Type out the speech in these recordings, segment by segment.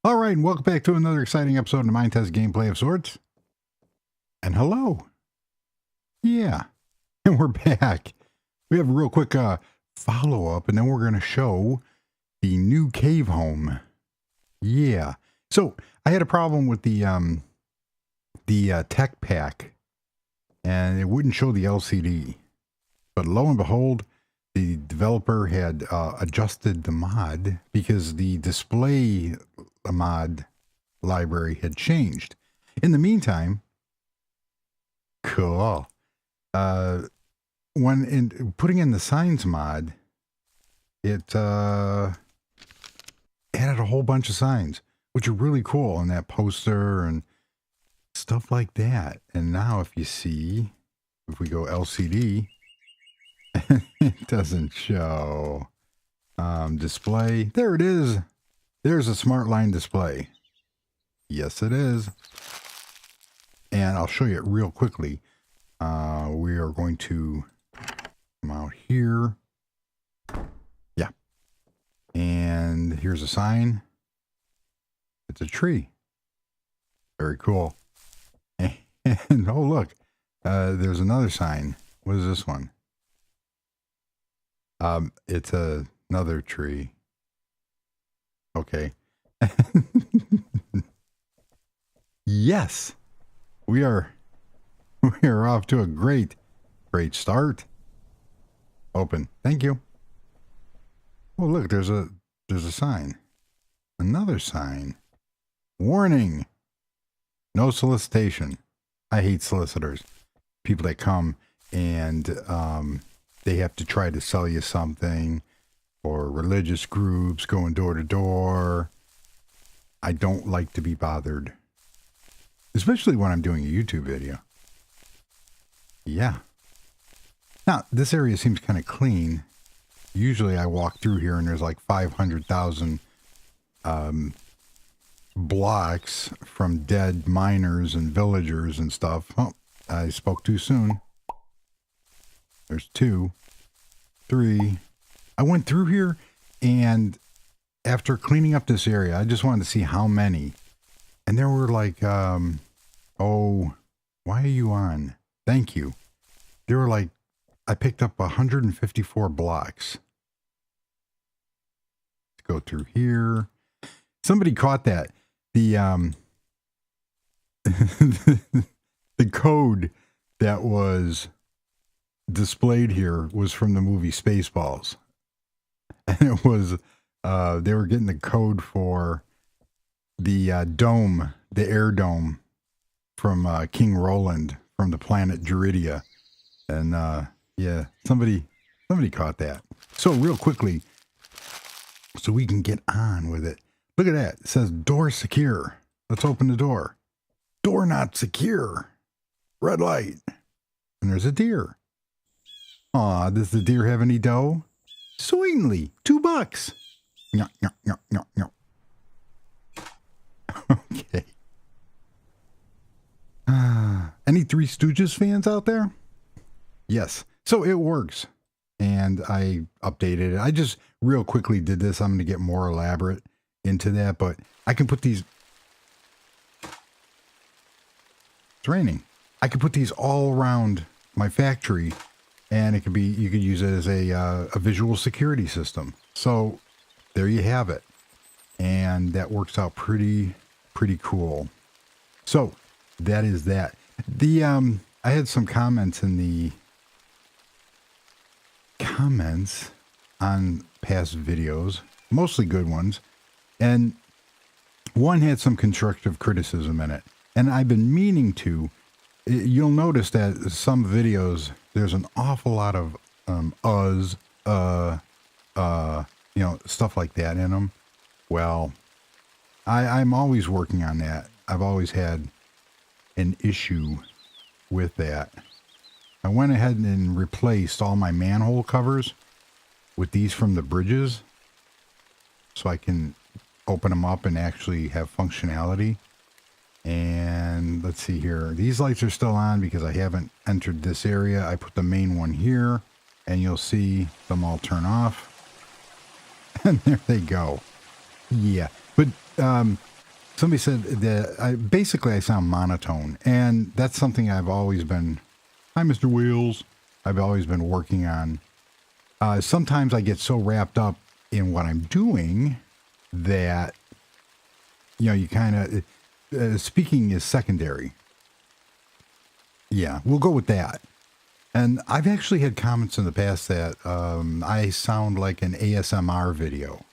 All right, and welcome back to another exciting episode of the Minetest gameplay of sorts. And hello. Yeah, and we're back. We have a real quick follow-up, and then we're going to show the new cave home. Yeah. So, I had a problem with the tech pack, and it wouldn't show the LCD. But lo and behold, the developer had adjusted the mod because the display mod library had changed. In the meantime, cool. When putting in the signs mod, it added a whole bunch of signs, which are really cool on that poster and stuff like that. And now if you see, if we go LCD, it doesn't show. Display. There it is. There's a smart line display. Yes, it is. And I'll show you it real quickly. We are going to come out here. Yeah. And here's a sign. It's a tree. Very cool. And oh, look. There's another sign. What is this one? It's another tree. Okay. Yes. We are off to a great start. Open. Thank you. Oh, look, there's a sign. Another sign. Warning. No solicitation. I hate solicitors. People that come and they have to try to sell you something, or religious groups going door to door. I don't like to be bothered, especially when I'm doing a YouTube video. Yeah. Now, this area seems kind of clean. Usually I walk through here and there's like 500,000 blocks from dead miners and villagers and stuff. Oh, I spoke too soon. There's 2, 3. I went through here, and after cleaning up this area, I just wanted to see how many. And there were like, oh, why are you on? Thank you. There were like, I picked up 154 blocks. Let's go through here. Somebody caught that. The, the code that was displayed here was from the movie Spaceballs, and it was they were getting the code for the dome, the air dome from King Roland from the planet Duridia, and yeah, somebody caught that. So real quickly, so we can get on with it. Look at that. It says door secure. Let's open the door. Door not secure. Red light. And there's a deer. Aw, does the deer have any dough? Sweetly, $2. No. Okay. Any Three Stooges fans out there? Yes. So it works. And I updated it. I just real quickly did this. I'm going to get more elaborate into that, but I can put these. It's raining. I could put these all around my factory, and it could be, you could use it as a visual security system. So there you have it. And that works out pretty cool. So that is that. The I had some comments in the comments on past videos, mostly good ones, and one had some constructive criticism in it. And I've been meaning to. You'll notice that some videos, there's an awful lot of stuff like that in them. Well, I'm always working on that. I've always had an issue with that. I went ahead and replaced all my manhole covers with these from the bridges, so I can open them up and actually have functionality. And let's see here. These lights are still on because I haven't entered this area. I put the main one here, and you'll see them all turn off. And there they go. Yeah. But Somebody said that I sound monotone, and that's something I've always been. Hi, Mr. Wheels. I've always been working on. Sometimes I get so wrapped up in what I'm doing that, you kind of, speaking is secondary. Yeah, we'll go with that. And I've actually had comments in the past that I sound like an ASMR video,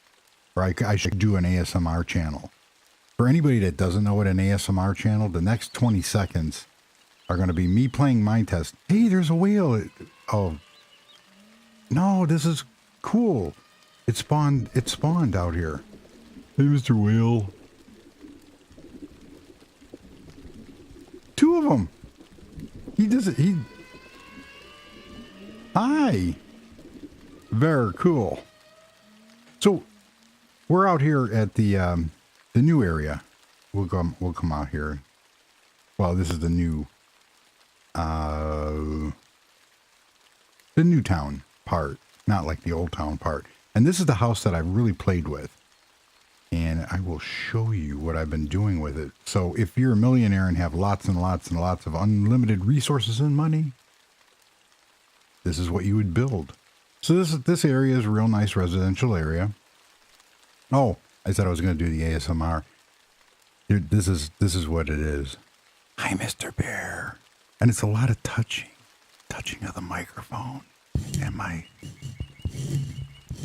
or I should do an ASMR channel. For anybody that doesn't know what an ASMR channel, the next 20 seconds are going to be me playing Minetest. Hey, there's a whale. Oh, no, this is cool. It spawned out here. Hey, Mr. Whale. 2 of them. Hi. Very cool. So we're out here at the new area. We'll come out here. Well, this is the new town part, not like the old town part. And this is the house that I've really played with. And I will show you what I've been doing with it. So if you're a millionaire and have lots and lots and lots of unlimited resources and money, this is what you would build. So this area is a real nice residential area. Oh, I said I was going to do the ASMR. This is what it is. Hi, Mr. Bear. And it's a lot of touching of the microphone.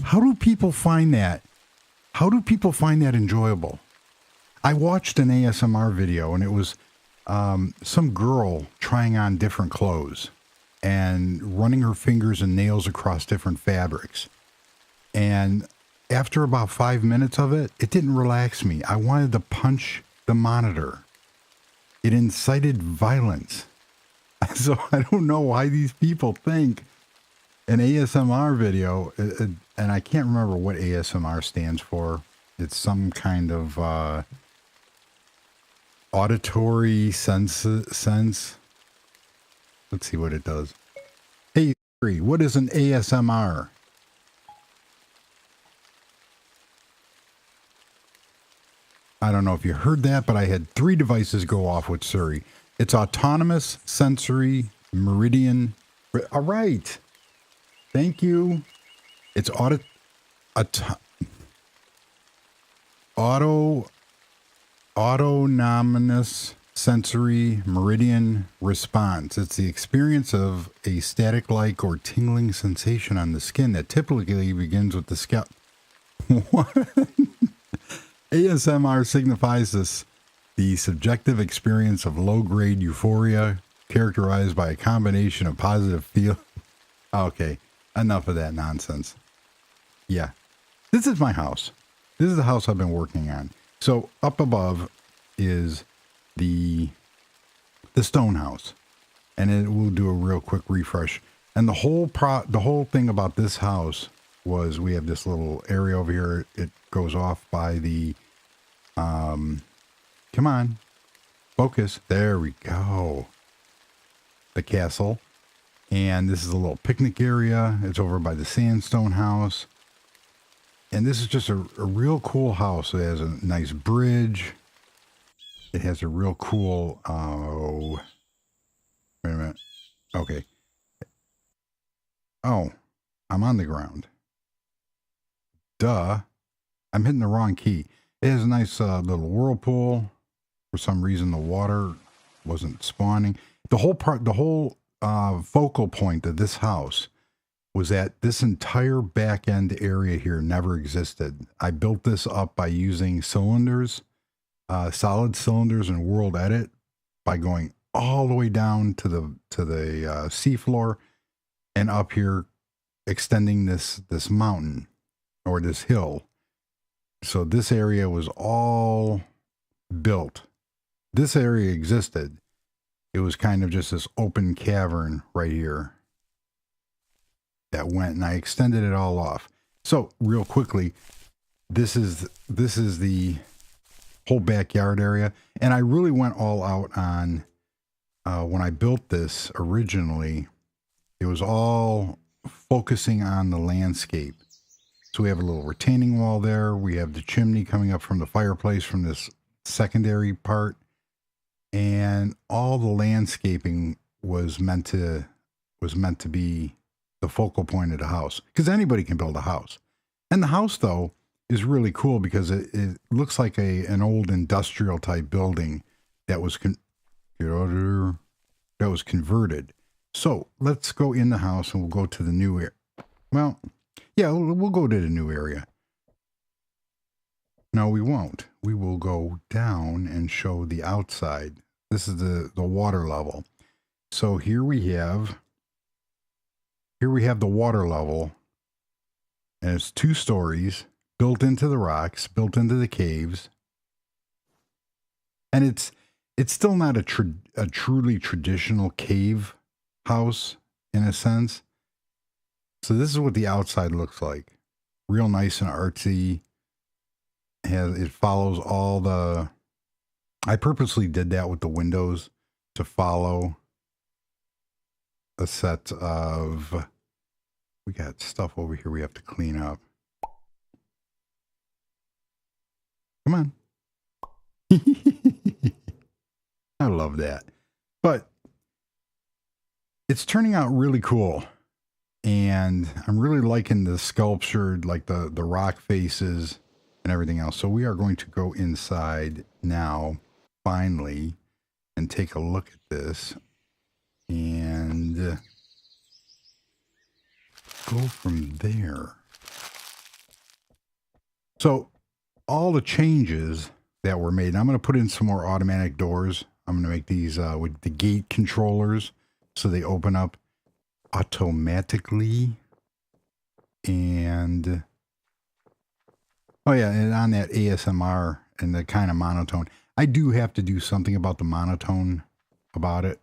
How do people find that? How do people find that enjoyable? I watched an ASMR video, and it was some girl trying on different clothes and running her fingers and nails across different fabrics. And after about 5 minutes of it, it didn't relax me. I wanted to punch the monitor. It incited violence. So I don't know why these people think an ASMR video, and I can't remember what ASMR stands for. It's some kind of auditory sense. Let's see what it does. Hey, Siri, what is an ASMR? I don't know if you heard that, but I had 3 devices go off with Siri. It's autonomous, sensory, meridian. All right. Thank you. It's autonomous sensory meridian response. It's the experience of a static-like or tingling sensation on the skin that typically begins with the scalp. What? ASMR signifies the subjective experience of low-grade euphoria characterized by a combination of positive feel. Okay, enough of that nonsense. Yeah, this is my house. This is the house I've been working on. So up above is the stone house, and it will do a real quick refresh. And the whole thing about this house was we have this little area over here. It goes off by the come on, focus. There we go. The castle. And this is a little picnic area. It's over by the sandstone house. And this is just a real cool house. It has a nice bridge. It has a real cool, wait a minute. Okay. Oh, I'm on the ground. Duh. I'm hitting the wrong key. It has a nice little whirlpool. For some reason, the water wasn't spawning. The whole focal point of this house was that this entire back end area here never existed. I built this up by using cylinders, solid cylinders in World Edit, by going all the way down to the seafloor and up here, extending this mountain or this hill. So this area was all built. This area existed. It was kind of just this open cavern right here that went, and I extended it all off. So real quickly, this is the whole backyard area, and I really went all out on when I built this originally. It was all focusing on the landscape. So we have a little retaining wall there. We have the chimney coming up from the fireplace from this secondary part, and all the landscaping was meant to be the focal point of the house, because anybody can build a house. And the house, though, is really cool because it looks like an old industrial type building that was converted. So let's go in the house and we'll go to the new area. Well, yeah, we'll go to the new area. No, we won't. We will go down and show the outside. This is the water level. So here we have the water level, and it's 2 stories built into the rocks, built into the caves. And it's still not a truly traditional cave house in a sense. So this is what the outside looks like. Real nice and artsy. It follows all the... I purposely did that with the windows to follow a set of... We got stuff over here we have to clean up. Come on. I love that. But it's turning out really cool. And I'm really liking the sculpture, like the rock faces and everything else. So we are going to go inside now, finally, and take a look at this. And go from there. So all the changes that were made, I'm going to put in some more automatic doors. I'm going to make these with the gate controllers so they open up automatically. And oh yeah, and on that ASMR and the kind of monotone, I do have to do something about the monotone about it.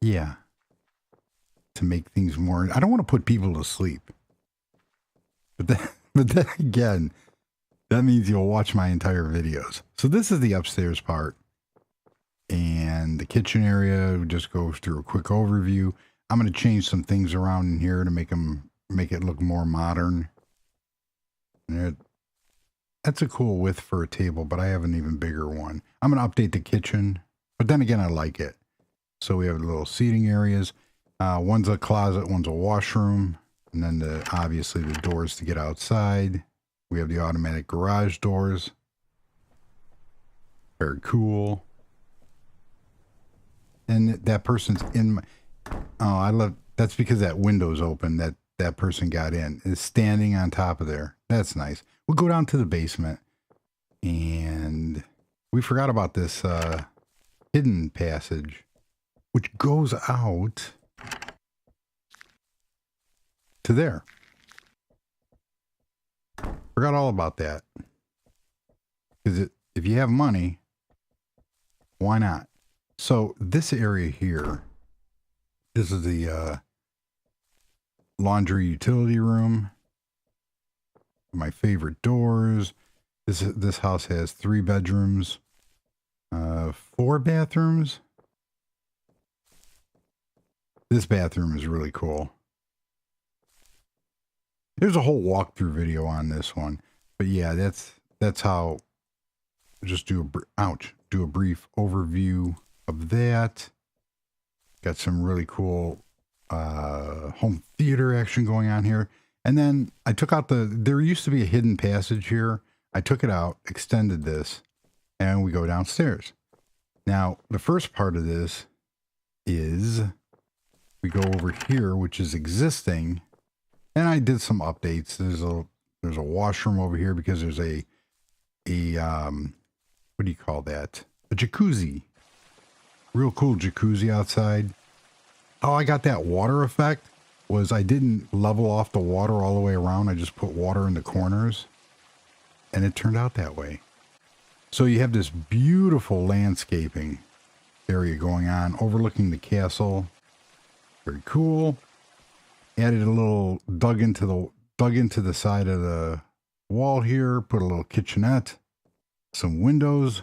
Yeah, to make things more, I don't want to put people to sleep, but then again, that means you'll watch my entire videos. So this is the upstairs part. And the kitchen area, we just go through a quick overview. I'm going to change some things around in here to make it look more modern. And that's a cool width for a table, but I have an even bigger one. I'm going to update the kitchen, but then again, I like it. So we have little seating areas. One's a closet, one's a washroom, and then obviously the doors to get outside. We have the automatic garage doors. Very cool. And that person's in my... Oh, I love... That's because that window's open. That person got in. Is standing on top of there. That's nice. We'll go down to the basement. And we forgot about this hidden passage, which goes out to there. Forgot all about that. Because if you have money, why not? So this area here, this is the laundry utility room. My favorite doors. This house has 3 bedrooms, 4 bathrooms. This bathroom is really cool. There's a whole walkthrough video on this one, but yeah, that's how. Just do a brief overview of that. Got some really cool home theater action going on here. And then I took out there used to be a hidden passage here. I took it out, extended this, and we go downstairs. Now, the first part of this is we go over here, which is existing. And I did some updates. There's a washroom over here because there's a what do you call that? A jacuzzi. Real cool jacuzzi outside. How I got that water effect was I didn't level off the water all the way around. I just put water in the corners, and it turned out that way. So you have this beautiful landscaping area going on, overlooking the castle. Very cool. Added a little dug into the side of the wall here. Put a little kitchenette, some windows.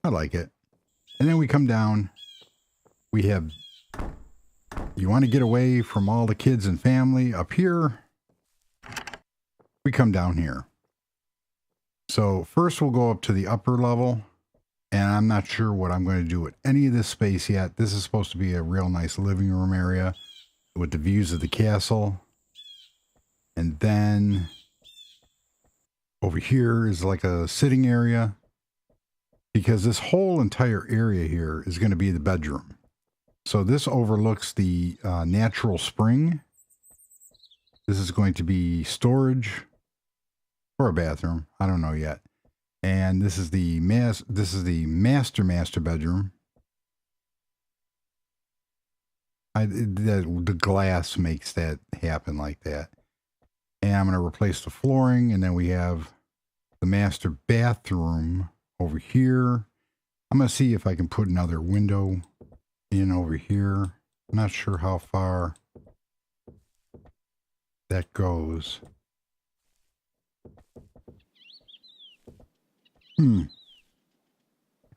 I like it. And then we come down. We have, you want to get away from all the kids and family up here. We come down here. So first we'll go up to the upper level, and I'm not sure what I'm going to do with any of this space yet. This is supposed to be a real nice living room area with the views of the castle. And then over here is like a sitting area, because this whole entire area here is going to be the bedroom. So this overlooks the natural spring. This is going to be storage or a bathroom. I don't know yet. And this is the master bedroom. The glass makes that happen like that. And I'm going to replace the flooring, and then we have the master bathroom over here. I'm going to see if I can put another window in over here. I'm not sure how far that goes.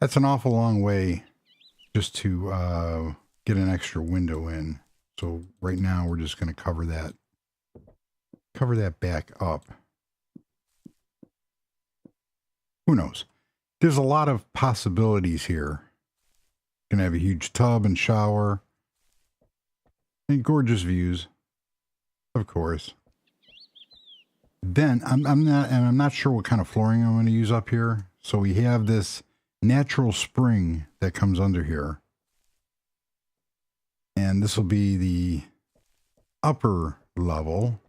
That's an awful long way just to get an extra window in. So right now we're just going to cover that back up. Who knows? There's a lot of possibilities here. Gonna have a huge tub and shower and gorgeous views, of course. Then I'm not sure what kind of flooring I'm going to use up here. So we have this natural spring that comes under here, and this will be the upper level.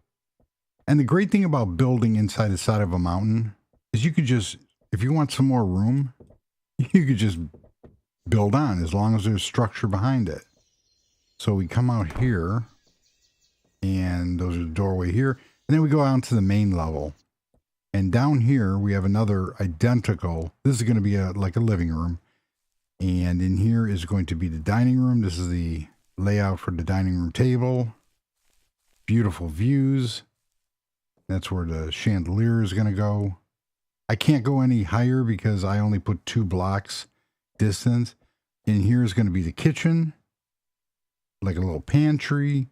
And the great thing about building inside the side of a mountain is you could just, if you want some more room, you could just build on as long as there's structure behind it. So we come out here, and those are the doorway here. And then we go out to the main level. And down here, we have another identical. This is going to be like a living room. And in here is going to be the dining room. This is the layout for the dining room table. Beautiful views. That's where the chandelier is going to go. I can't go any higher because I only put 2 blocks distance. In here is going to be the kitchen, like a little pantry.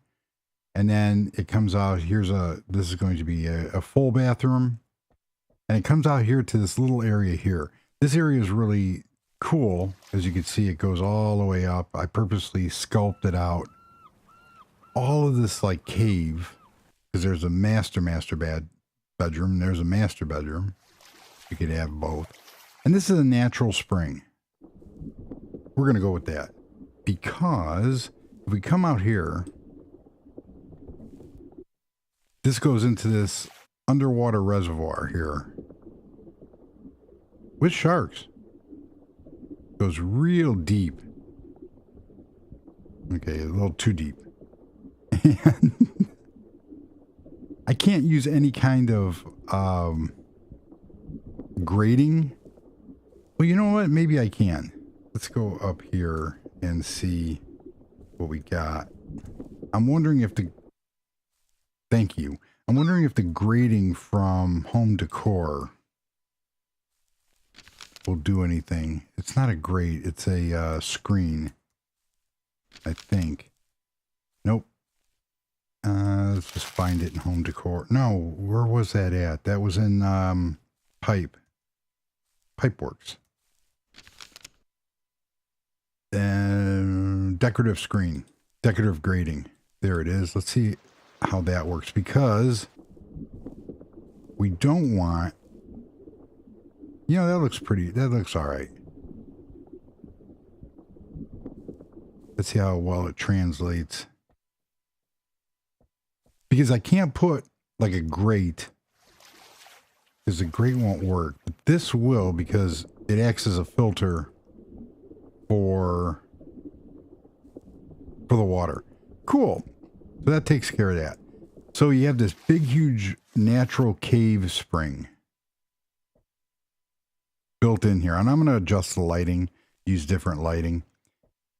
And then it comes out, this is going to be a full bathroom. And it comes out here to this little area here. This area is really cool. As you can see, it goes all the way up. I purposely sculpted out all of this like cave, because there's a master bedroom. There's a master bedroom. You could have both. And this is a natural spring. We're going to go with that, because if we come out here, this goes into this underwater reservoir here with sharks. Goes real deep. Okay, a little too deep. And I can't use any kind of grading. Well, you know what? Maybe I can. Let's go up here and see what we got. I'm wondering if the... Thank you. I'm wondering if the grading from home decor will do anything. It's not a grate. It's a screen, I think. Nope. Let's just find it in home decor. No, where was that at? That was in Pipeworks. Decorative screen. Decorative grading. There it is. Let's see how that works, because we don't want, you know, that looks pretty, that looks all right. Let's see how well it translates, because I can't put like a grate, because the grate won't work, but this will, because it acts as a filter for the water. Cool. So that takes care of that. So you have this big, huge natural cave spring built in here. And I'm going to adjust the lighting, use different lighting.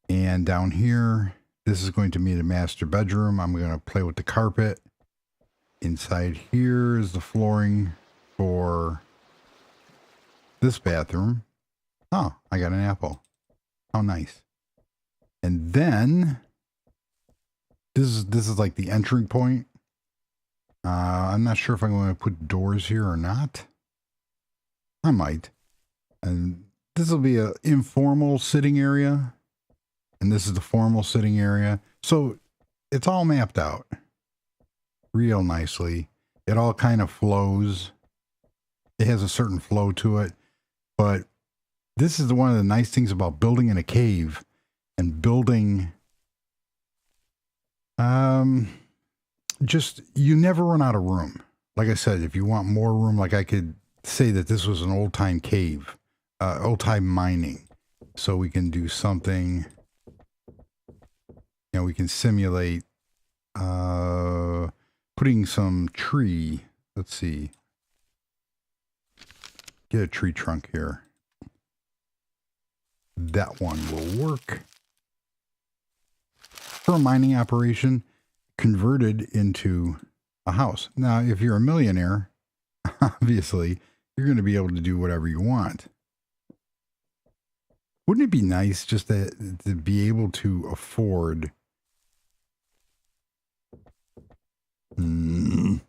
And down here, this is going to be the master bedroom. I'm going to play with the carpet. Inside here is the flooring for this bathroom. Oh, I got an apple. How nice. And then this is like the entering point. I'm not sure if I'm going to put doors here or not. I might. And this will be an informal sitting area. And this is the formal sitting area. So it's all mapped out real nicely. It all kind of flows. It has a certain flow to it. But this is one of the nice things about building in a cave and building. Just, you never run out of room. Like I said, if you want more room, like I could say that this was an old time cave, old time mining. So we can do something, you know, we can simulate, putting some tree. Let's see. Get a tree trunk here. That one will work. For a mining operation, converted into a house. Now, if you're a millionaire, obviously, you're going to be able to do whatever you want. Wouldn't it be nice just to be able to afford to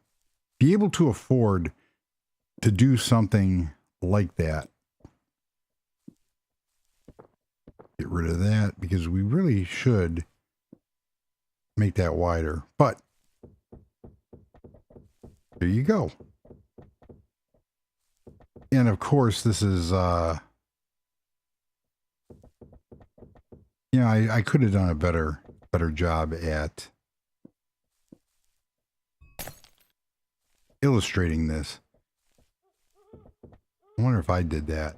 do something like that? Get rid of that because we really should make that wider, but there you go. And of course, this is, you know, I could have done a better job at illustrating this. I wonder if I did that.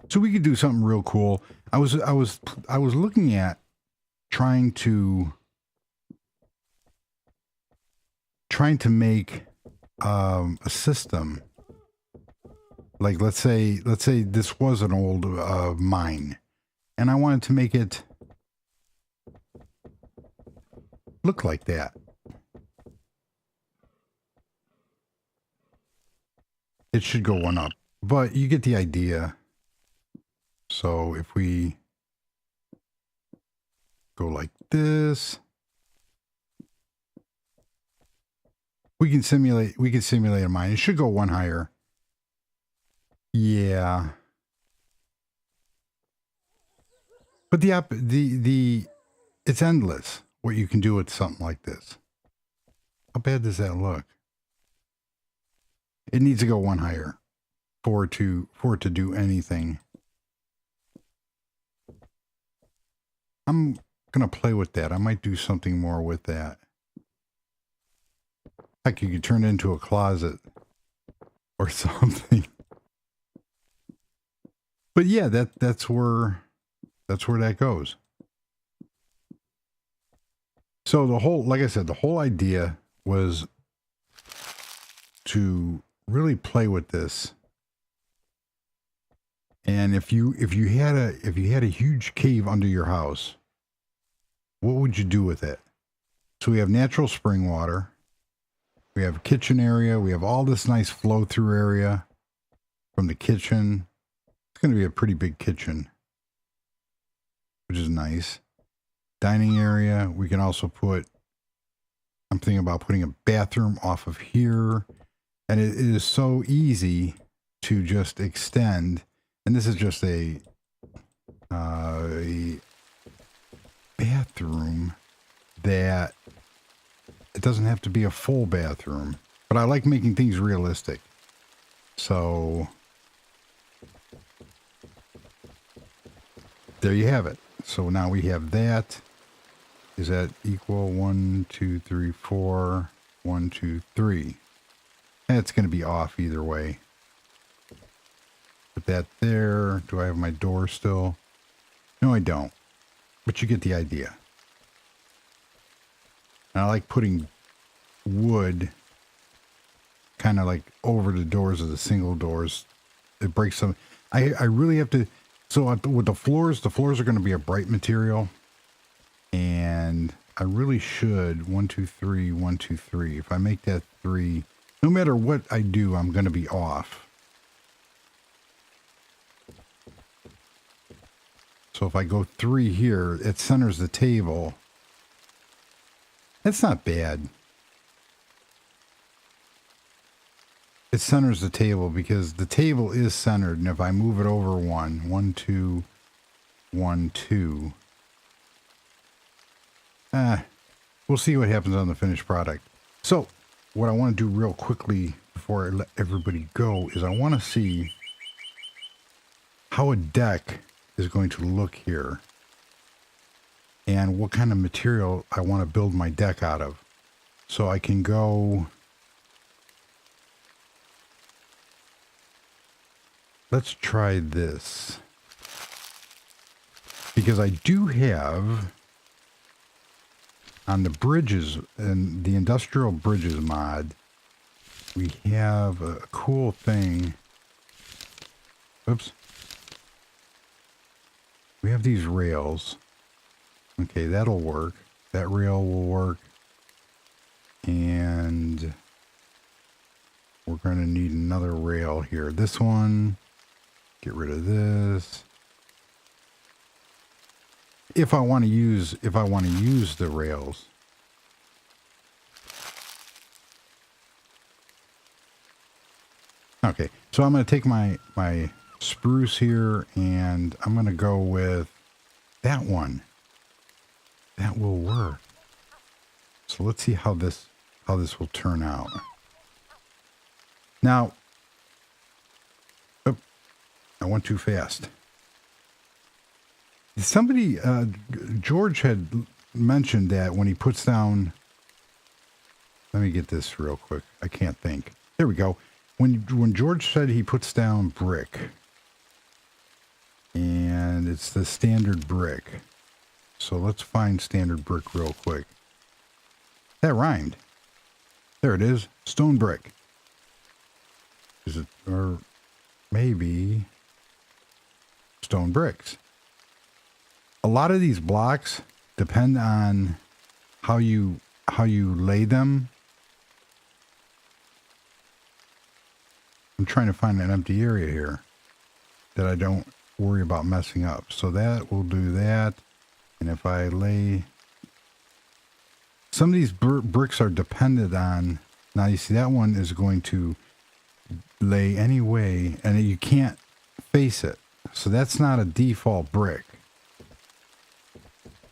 So we could do something real cool. I was looking at trying to make a system, like let's say this was an old mine, and I wanted to make it look like that. It should go one up, but you get the idea. So if we go like this, we can simulate a mine. It should go one higher. Yeah. But it's endless what you can do with something like this. How bad does that look? It needs to go one higher for it to do anything. I'm gonna play with that. I might do something more with that. Like you could turn it into a closet or something. But yeah, that's where that goes. So like I said, the whole idea was to really play with this. And if you had a huge cave under your house, what would you do with it? So we have natural spring water. We have a kitchen area. We have all this nice flow through area from the kitchen. It's going to be a pretty big kitchen, which is nice. Dining area. We can also I'm thinking about putting a bathroom off of here. And it is so easy to just extend. And this is just a bathroom that it doesn't have to be a full bathroom, but I like making things realistic. So there you have it. So now we have that. Is that equal 1, 2, 3, 4, 1, 2, 3? And it's going to be off either way. Put that there. Do I have my door still? No, I don't. But you get the idea. And I like putting wood kind of like over the doors of the single doors. It breaks some. I really have to. So with the floors are going to be a bright material. And I really should 1, 2, 3, 1, 2, 3. If I make that 3, no matter what I do, I'm going to be off. So if I go 3 here, it centers the table. That's not bad. it centers the table because the table is centered. And if I move it over 1, 2, 1, 2, we'll see what happens on the finished product. So what I want to do real quickly before I let everybody go is I want to see how a deck is going to look here and what kind of material I want to build my deck out of. So I can go, let's try this, because I do have on the bridges and the industrial bridges mod, we have a cool thing. Oops. We have these rails. Okay, that'll work. That rail will work. And we're going to need another rail here. This one, get rid of this. If I want to use the rails. Okay, so I'm going to take my spruce here and I'm going to go with that one. That will work. So let's see how this will turn out. Now, oh, I went too fast. Somebody, George had mentioned that when he puts down, let me get this real quick. I can't think. There we go. When George said he puts down brick, and it's the standard brick. So let's find standard brick real quick. That rhymed. There it is. Stone brick. Is it, or maybe stone bricks. A lot of these blocks depend on how you lay them. I'm trying to find an empty area here that I don't worry about messing up. So that will do that. And if I lay, some of these bricks are dependent on, now you see that one is going to lay anyway and you can't face it. So that's not a default brick.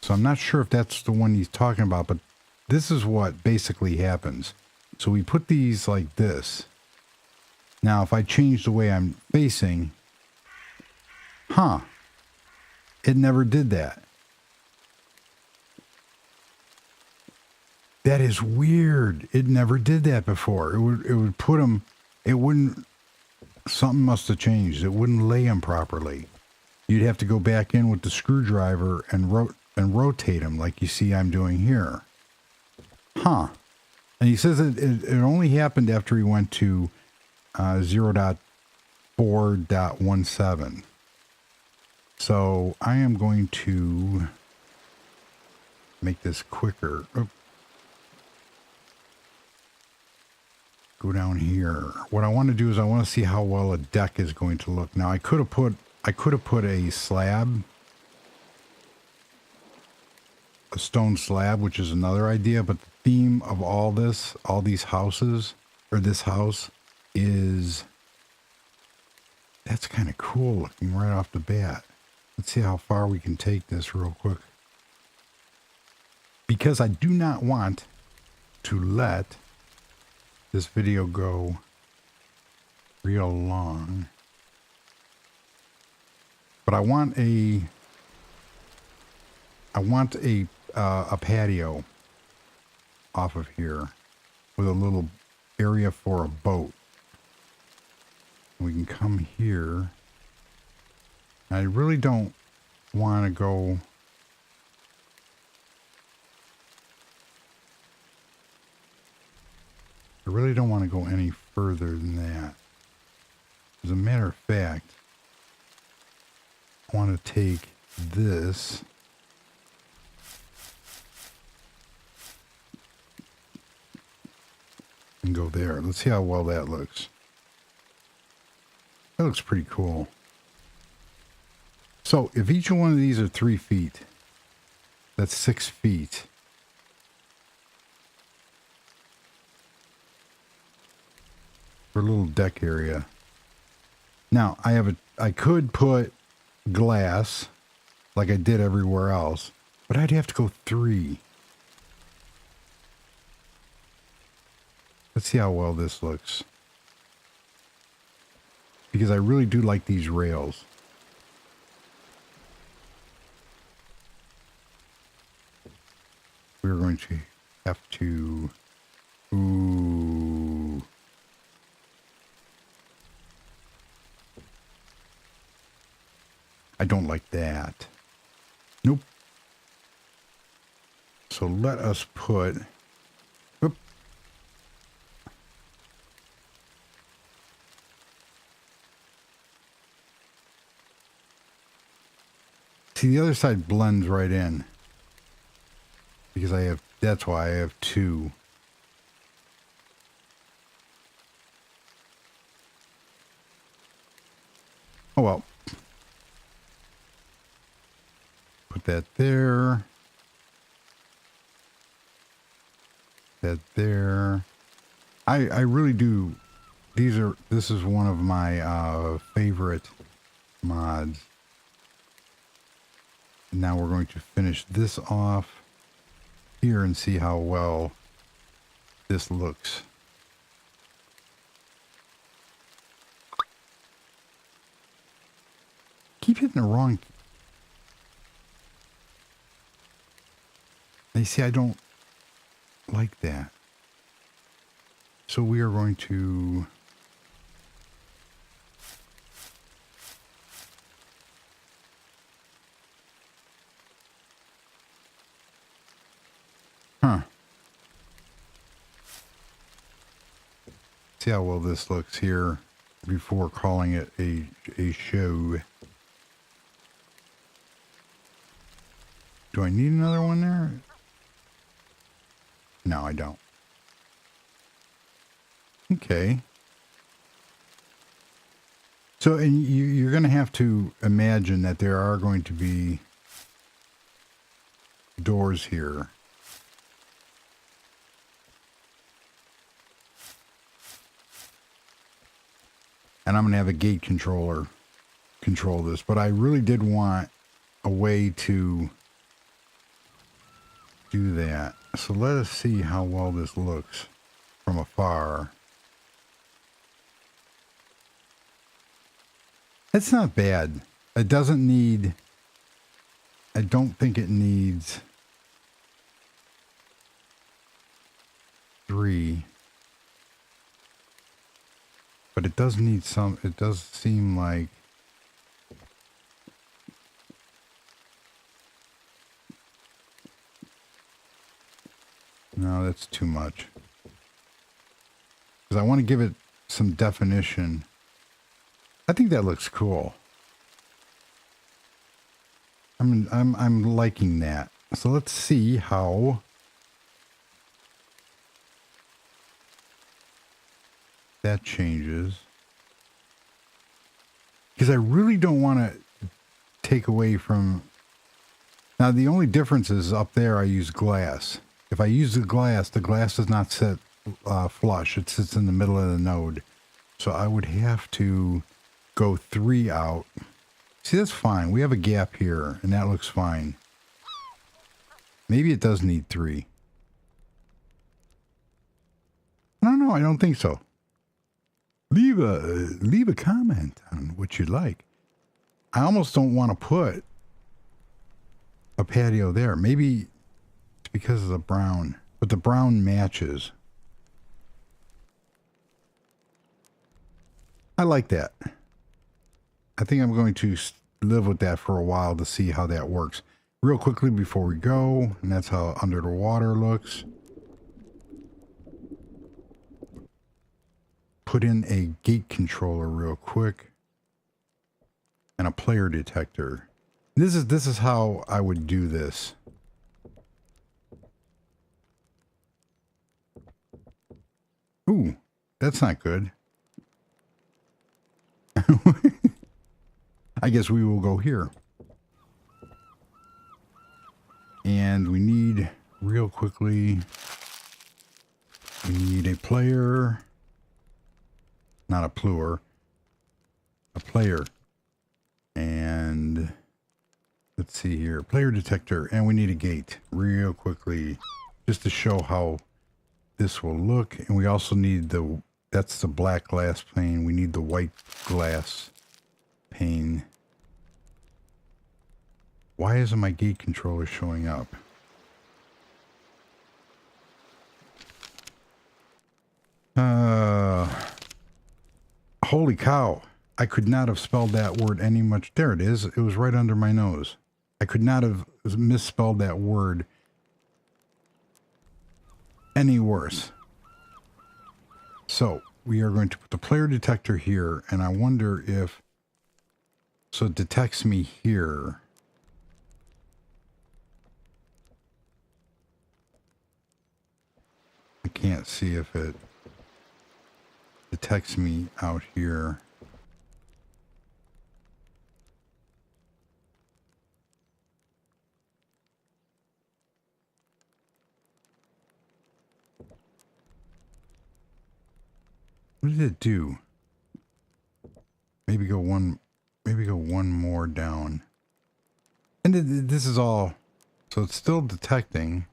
So I'm not sure if that's the one he's talking about, but this is what basically happens. So we put these like this. Now, if I change the way I'm facing, it never did that. That is weird. It never did that before. It would put them, it wouldn't, something must have changed. It wouldn't lay them properly. You'd have to go back in with the screwdriver and rotate them like you see I'm doing here. And he says it only happened after he went to 0.4.17. So I am going to make this quicker. Go down here. What I want to do is I want to see how well a deck is going to look. Now I could have put a slab, a stone slab, which is another idea, but the theme of all these houses, or this house, is, that's kind of cool looking right off the bat. Let's see how far we can take this real quick. Because I do not want to let this video go real long. But I want a patio off of here with a little area for a boat. We can come here. I really don't want to go. I really don't want to go any further than that. As a matter of fact, I want to take this and go there. Let's see how well that looks. That looks pretty cool. So if each one of these are 3 feet, that's 6 feet. for a little deck area. Now I could put glass like I did everywhere else, but I'd have to go 3. Let's see how well this looks. Because I really do like these rails. We're going to have to... Ooh. I don't like that. Nope. So let us put... Whoop. See, the other side blends right in. Because I have... That's why I have 2. Oh well. Put that there. That there. I really do. This is one of my favorite mods. Now we're going to finish this off here and see how well this looks. Keep hitting the wrong. You see, I don't like that. So we are going to... See how well this looks here before calling it a show. Do I need another one there? No, I don't. Okay. So, and you're going to have to imagine that there are going to be doors here. And I'm going to have a gate controller control this. But I really did want a way to do that. So let us see how well this looks from afar. It's not bad. It doesn't need... I don't think it needs 3. But it does need some... It does seem like... No, that's too much. Because I want to give it some definition. I think that looks cool. I'm liking that. So let's see how that changes. Because I really don't want to take away from... Now the only difference is up there I use glass. If I use the glass does not sit flush. It sits in the middle of the node. So I would have to go 3 out. See, that's fine. We have a gap here, and that looks fine. Maybe it does need 3. I don't know. I don't think so. Leave a comment on what you'd like. I almost don't want to put a patio there. Maybe it's because of the brown, but the brown matches. I like that. I think I'm going to live with that for a while to see how that works. Real quickly before we go, and that's how under the water looks. Put in a gate controller real quick. And a player detector. This is how I would do this. Ooh, that's not good. I guess we will go here. And we need, real quickly, we need a player. not a pluer, a player. And let's see here, player detector, and we need a gate real quickly just to show how this will look. And we also need that's the black glass pane. We need the white glass pane. Why isn't my gate controller showing up? Holy cow. I could not have spelled that word any much. There it is. It was right under my nose. I could not have misspelled that word any worse. So we are going to put the player detector here, and I wonder if, so it detects me here. I can't see if it detects me out here. What did it do? Maybe go one more down. And this is all, so it's still detecting.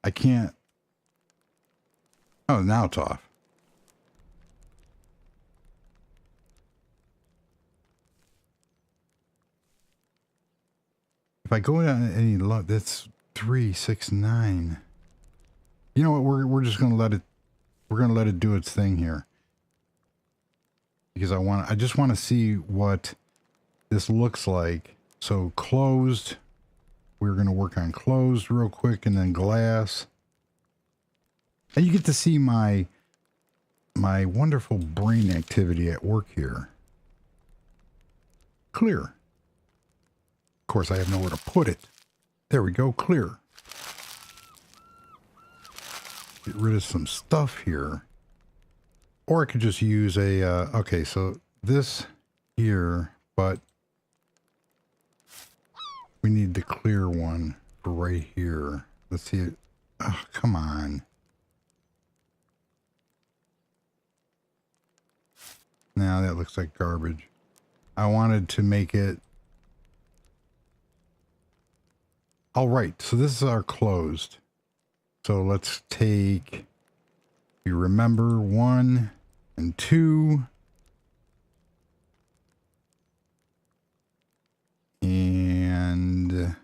I can't. Oh, now it's off. If I go down any low, that's 3, 6, 9. You know what? We're just gonna let it. We're gonna let it do its thing here, because I just want to see what this looks like. So closed. We're gonna work on closed real quick, and then glass. And you get to see my wonderful brain activity at work here. Clear. Of course, I have nowhere to put it. There we go. Clear. Get rid of some stuff here. Or I could just use a, okay, so this here, but we need the clear one for right here. Let's see it. Oh, come on. Now that looks like garbage. I wanted to make it. All right, so this is our closed. So let's take, you remember 1 and 2. And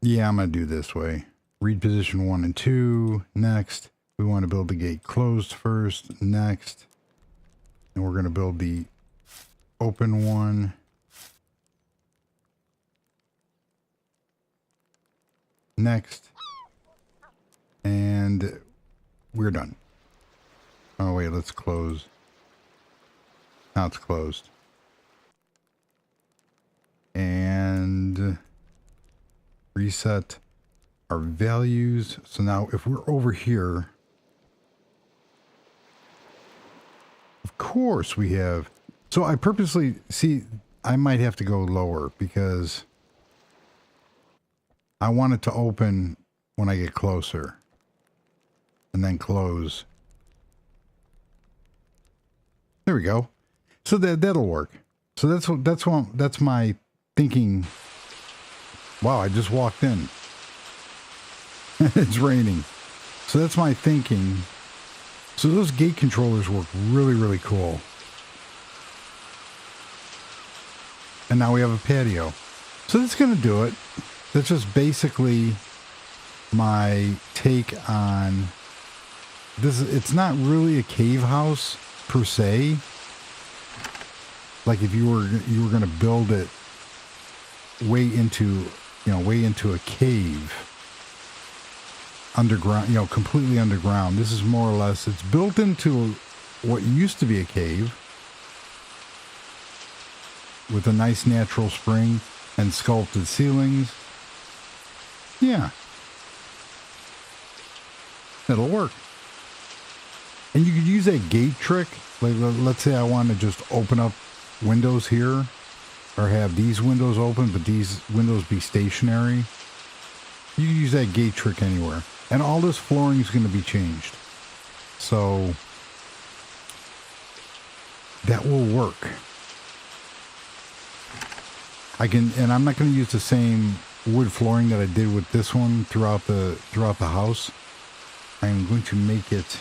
yeah, I'm going to do this way. Read position 1 and 2. Next, we want to build the gate closed first. Next, and we're going to build the open one. Next, and we're done. Oh wait, let's close. Now it's closed. And reset our values. So now if we're over here, of course we have, so I purposely, see, I might have to go lower because I want it to open when I get closer and then close. There we go. So that'll work. So that's my thinking. Wow, I just walked in. It's raining. So that's my thinking. So those gate controllers work really, really cool. And now we have a patio. So that's going to do it. That's just basically my take on this. It's not really a cave house per se. Like if you were going to build it way into a cave underground, completely underground. This is more or less, it's built into what used to be a cave with a nice natural spring and sculpted ceilings. Yeah. It'll work. And you could use a gate trick. Like, let's say I want to just open up windows here or have these windows open, but these windows be stationary, you can use that gate trick anywhere. And all this flooring is going to be changed. So that will work. And I'm not going to use the same wood flooring that I did with this one throughout the house. I'm going to make it.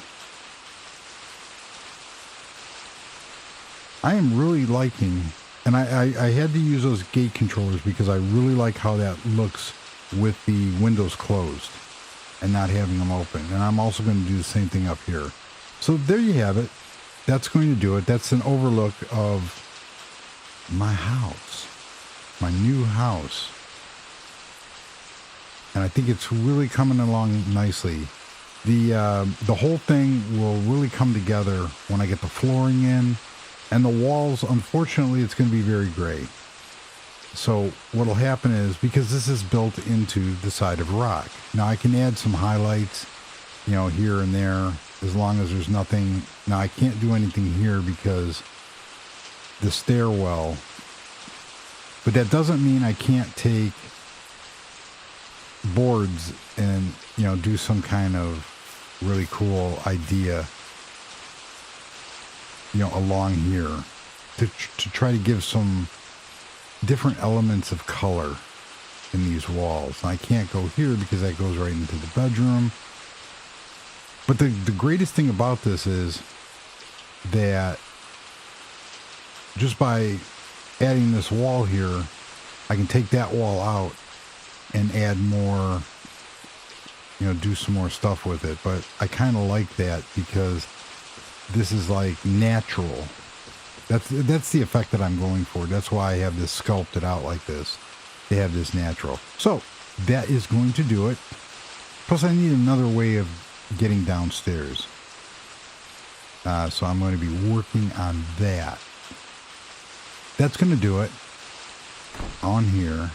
I am really liking, and I had to use those gate controllers because I really like how that looks with the windows closed and not having them open. And I'm also going to do the same thing up here. So there you have it. That's going to do it. That's an overlook of my house, my new house. And I think it's really coming along nicely. The whole thing will really come together when I get the flooring in. And the walls, unfortunately, it's going to be very gray. So what'll happen is, because this is built into the side of rock, now I can add some highlights, here and there, as long as there's nothing. Now I can't do anything here because the stairwell, but that doesn't mean I can't take boards and, do some kind of really cool idea, along here to try to give some different elements of color in these walls. And I can't go here because that goes right into the bedroom. But the greatest thing about this is that just by adding this wall here, I can take that wall out and add more, do some more stuff with it. But I kind of like that because this is like natural. That's the effect that I'm going for. That's why I have this sculpted out like this. They have this natural. So that is going to do it. Plus I need another way of getting downstairs. So I'm going to be working on that. That's going to do it on here.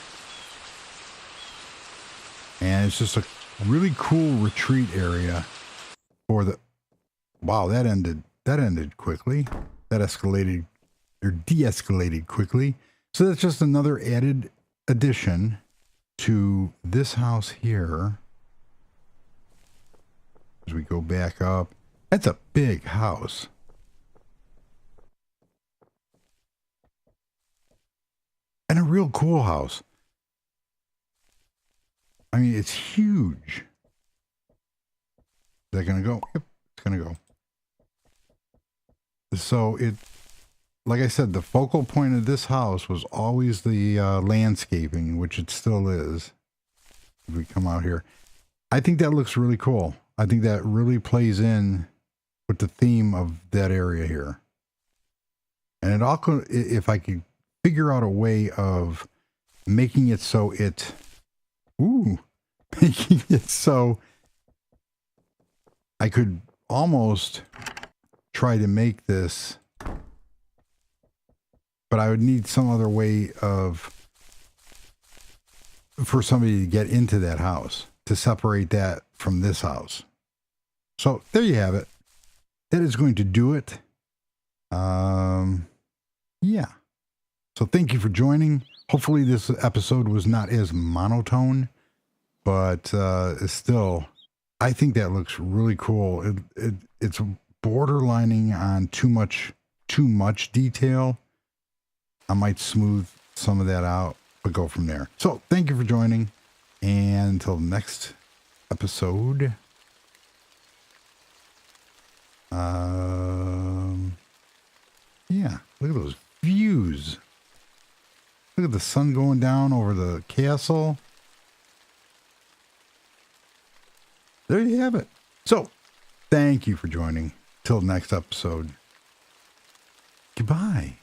And it's just a really cool retreat area for the... Wow, that ended quickly. That escalated or de-escalated quickly. So that's just another added addition to this house here. As we go back up, that's a big house. And a real cool house. I mean, it's huge. Is that going to go? Yep, it's going to go. So like I said, the focal point of this house was always the landscaping, which it still is. If we come out here, I think that looks really cool. I think that really plays in with the theme of that area here. And it all, if I could figure out a way of making it so making it so I could almost try to make this, but I would need some other way for somebody to get into that house, to separate that from this house. So there you have it. That is going to do it. Yeah. So thank you for joining. Hopefully this episode was not as monotone, but still, I think that looks really cool. It's borderlining on too much detail. I might smooth some of that out, but go from there. So thank you for joining, and until next episode. Yeah, look at those views. Look at the sun going down over the castle. There you have it. So thank you for joining. Till next episode. Goodbye.